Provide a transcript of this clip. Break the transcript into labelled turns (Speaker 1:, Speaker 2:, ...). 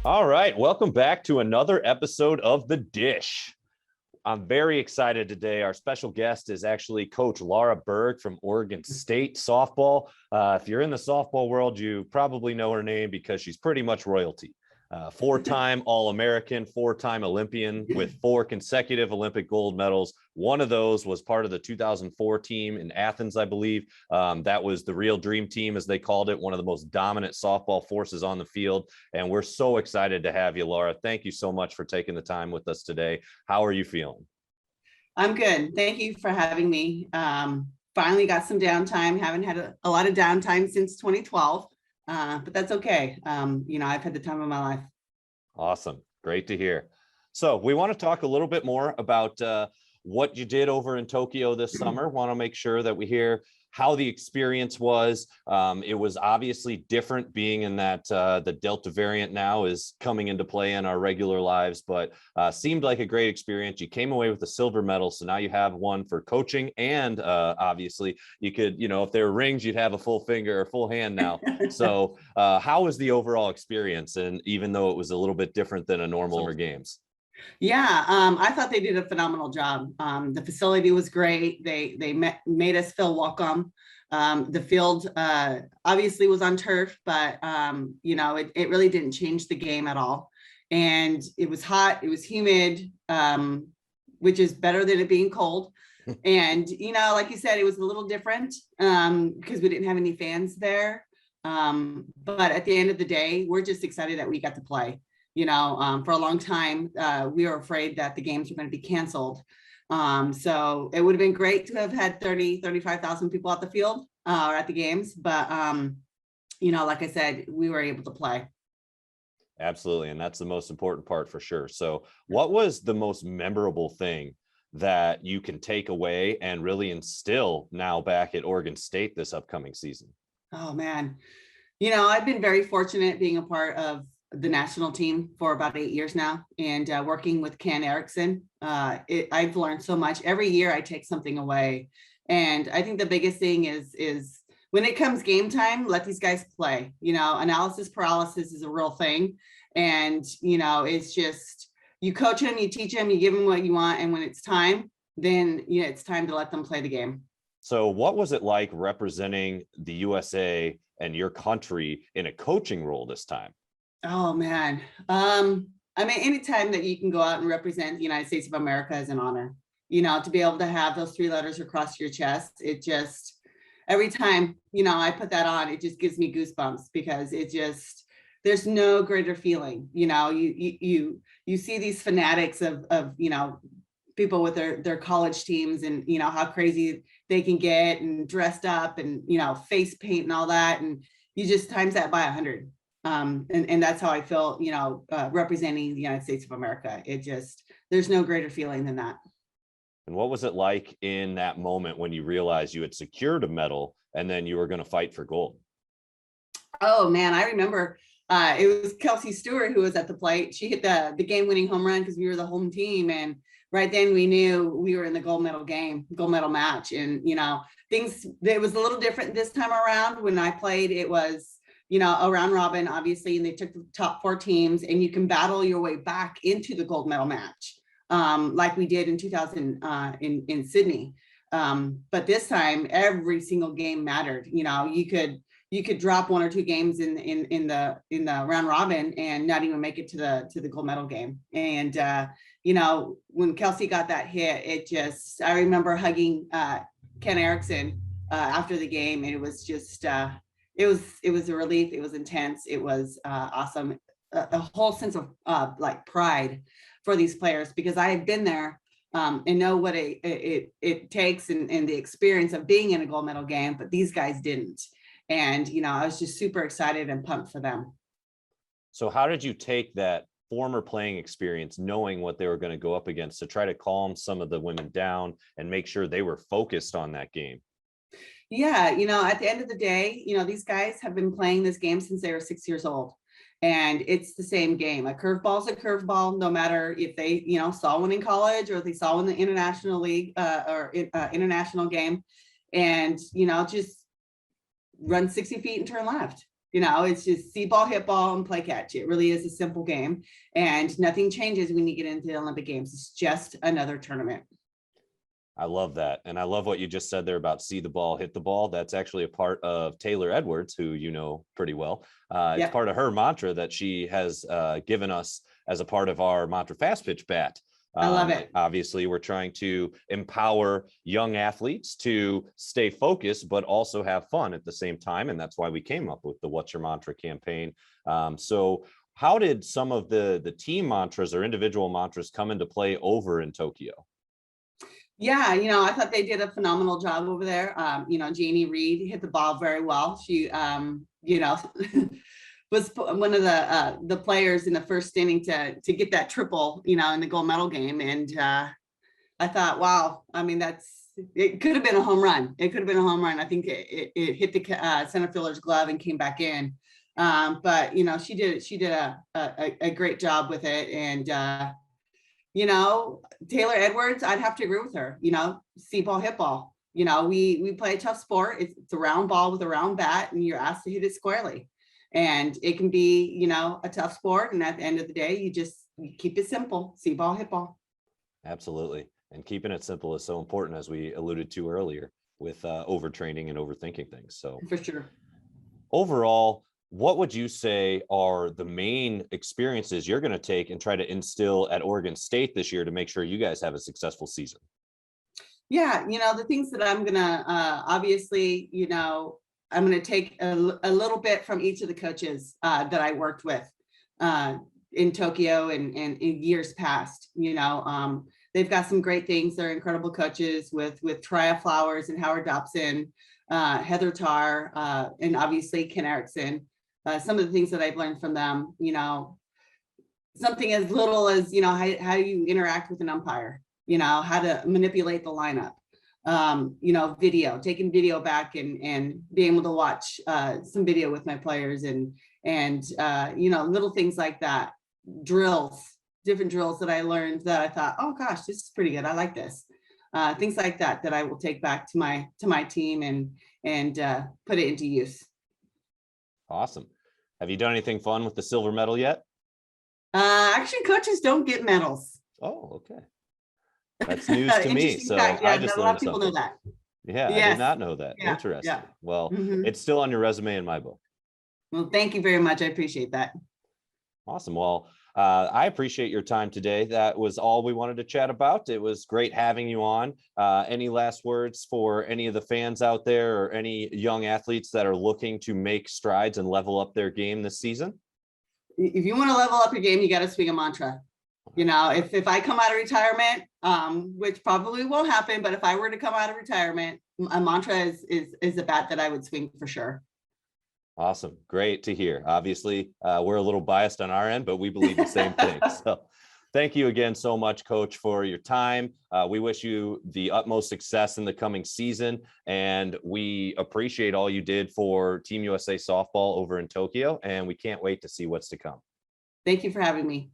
Speaker 1: All right, welcome back to another episode of The Dish. I'm very excited today. Our special guest is actually Coach Laura Berg from Oregon State softball. If you're in the softball world, you probably know her name because she's pretty much royalty. Four-time All-American, four-time Olympian with 4 consecutive Olympic gold medals. One of those was part of the 2004 team in Athens, I believe. That was the real dream team, as they called it, one of the most dominant softball forces on the field. And we're so excited to have you, Laura. Thank you so much for taking the time with us today. How are you feeling?
Speaker 2: I'm good. Thank you for having me. Finally got some downtime. Haven't had a lot of downtime since 2012. But that's okay. I've had the time of my life.
Speaker 1: Awesome. Great to hear. So we want to talk a little bit more about what you did over in Tokyo this summer. Want to make sure that we hear how the experience was. It was obviously different being in that the Delta variant now is coming into play in our regular lives, but seemed like a great experience. You came away with a silver medal, so now you have one for coaching, and obviously you could, if there were rings, you'd have a full finger or full hand now. So how was the overall experience? And even though it was a little bit different than a normal Summer Games?
Speaker 2: Yeah, I thought they did a phenomenal job. The facility was great. They made us feel welcome. The field obviously was on turf, but it really didn't change the game at all. And it was hot, it was humid, which is better than it being cold. And like you said, it was a little different because we didn't have any fans there. But at the end of the day, we're just excited that we got to play. For a long time, we were afraid that the games were going to be canceled. So it would have been great to have had 35,000 people at the field or at the games. But, like I said, we were able to play.
Speaker 1: Absolutely. And that's the most important part for sure. So what was the most memorable thing that you can take away and really instill now back at Oregon State this upcoming season?
Speaker 2: Oh, man. I've been very fortunate being a part of the national team for about 8 years now, and working with Ken Erickson. I've learned so much. Every year I take something away. And I think the biggest thing is when it comes game time, let these guys play. Analysis paralysis is a real thing. And, it's just, you coach them, you teach them, you give them what you want. And when it's time, then, it's time to let them play the game.
Speaker 1: So what was it like representing the USA and your country in a coaching role this time?
Speaker 2: Oh, man. Anytime that you can go out and represent the United States of America is an honor. To be able to have those 3 letters across your chest, it just, every time, I put that on, it just gives me goosebumps because there's no greater feeling. You see these fanatics of people with their college teams and, how crazy they can get and dressed up and, face paint and all that. And you just times that by 100. And that's how I feel, representing the United States of America. There's no greater feeling than that.
Speaker 1: And what was it like in that moment when you realized you had secured a medal and then you were going to fight for gold?
Speaker 2: Oh, man, I remember it was Kelsey Stewart who was at the plate. She hit the game-winning home run because we were the home team. And right then we knew we were in the gold medal match. And, it was a little different this time around. When I played, it was a round robin, obviously, and they took the top 4 teams, and you can battle your way back into the gold medal match, like we did in 2000 in Sydney. But this time, every single game mattered. You could drop 1 or 2 games in the round robin and not even make it to the gold medal game. And when Kelsey got that hit, I remember hugging Ken Erickson after the game, and it was just. It was a relief. It was intense. It was awesome. A whole sense of pride for these players, because I have been there and know what it takes and the experience of being in a gold medal game, but these guys didn't. And, I was just super excited and pumped for them.
Speaker 1: So how did you take that former playing experience, knowing what they were going to go up against, to try to calm some of the women down and make sure they were focused on that game?
Speaker 2: Yeah, at the end of the day, these guys have been playing this game since they were 6 years old. And it's the same game. A curveball is a curveball, no matter if they, saw one in college or if they saw one in the international league or international game. And, just run 60 feet and turn left. You know, it's just see ball, hit ball, and play catch. It really is a simple game, and nothing changes when you get into the Olympic Games. It's just another tournament.
Speaker 1: I love that. And I love what you just said there about see the ball, hit the ball. That's actually a part of Taylor Edwards, who you know pretty well. It's
Speaker 2: Yep.
Speaker 1: part of her mantra that she has given us as a part of our mantra fast pitch bat.
Speaker 2: I love it.
Speaker 1: Obviously, we're trying to empower young athletes to stay focused, but also have fun at the same time. And that's why we came up with the What's Your Mantra campaign. So how did some of the team mantras or individual mantras come into play over in Tokyo?
Speaker 2: Yeah, you know, I thought they did a phenomenal job over there. You know, Janie Reed hit the ball very well. She, you know, was one of the players in the first inning to get that triple, you know, in the gold medal game. And I thought, wow, I mean, it could have been a home run. It could have been a home run. I think it hit the center fielder's glove and came back in. But you know, she did a great job with it. And you know, Taylor Edwards, I'd have to agree with her. You know, see ball, hit ball. You know, we play a tough sport. It's a round ball with a round bat, and you're asked to hit it squarely. And it can be, you know, a tough sport. And at the end of the day, you keep it simple. See ball, hit ball.
Speaker 1: Absolutely. And keeping it simple is so important, as we alluded to earlier, with overtraining and overthinking things. So
Speaker 2: For sure.
Speaker 1: overall, what would you say are the main experiences you're going to take and try to instill at Oregon State this year to make sure you guys have a successful season?
Speaker 2: Yeah, you know, the things that I'm gonna obviously, you know, I'm gonna take a little bit from each of the coaches that I worked with in Tokyo and in years past. You know, they've got some great things. They're incredible coaches with Triya Flowers and Howard Dobson, Heather Tarr, and obviously Ken Erickson. Some of the things that I've learned from them, you know, something as little as, you know, how you interact with an umpire, you know, how to manipulate the lineup, you know, taking video back and being able to watch some video with my players and you know, little things like that, different drills that I learned that I thought, oh gosh, this is pretty good. I like this. Things like that I will take back to my team and put it into use.
Speaker 1: Awesome. Have you done anything fun with the silver medal yet?
Speaker 2: Actually, coaches don't get medals.
Speaker 1: Oh, okay. That's news to me. So
Speaker 2: fact, yeah,
Speaker 1: I just
Speaker 2: a lot
Speaker 1: learned
Speaker 2: of people
Speaker 1: something.
Speaker 2: know that.
Speaker 1: Yeah, I
Speaker 2: Yes.
Speaker 1: did not know that.
Speaker 2: Yeah,
Speaker 1: Interesting.
Speaker 2: yeah.
Speaker 1: Well,
Speaker 2: Mhm.
Speaker 1: it's still on your resume in my book.
Speaker 2: Well, thank you very much. I appreciate that.
Speaker 1: Awesome. Well, I appreciate your time today. That was all we wanted to chat about. It was great having you on. Any last words for any of the fans out there or any young athletes that are looking to make strides and level up their game this season?
Speaker 2: If you want to level up your game, you got to swing a mantra. You know, if I come out of retirement, which probably won't happen, but if I were to come out of retirement, a mantra is a bat that I would swing for sure.
Speaker 1: Awesome. Great to hear. Obviously, we're a little biased on our end, but we believe the same thing. So thank you again so much, Coach, for your time. We wish you the utmost success in the coming season, and we appreciate all you did for Team USA softball over in Tokyo, and we can't wait to see what's to come.
Speaker 2: Thank you for having me.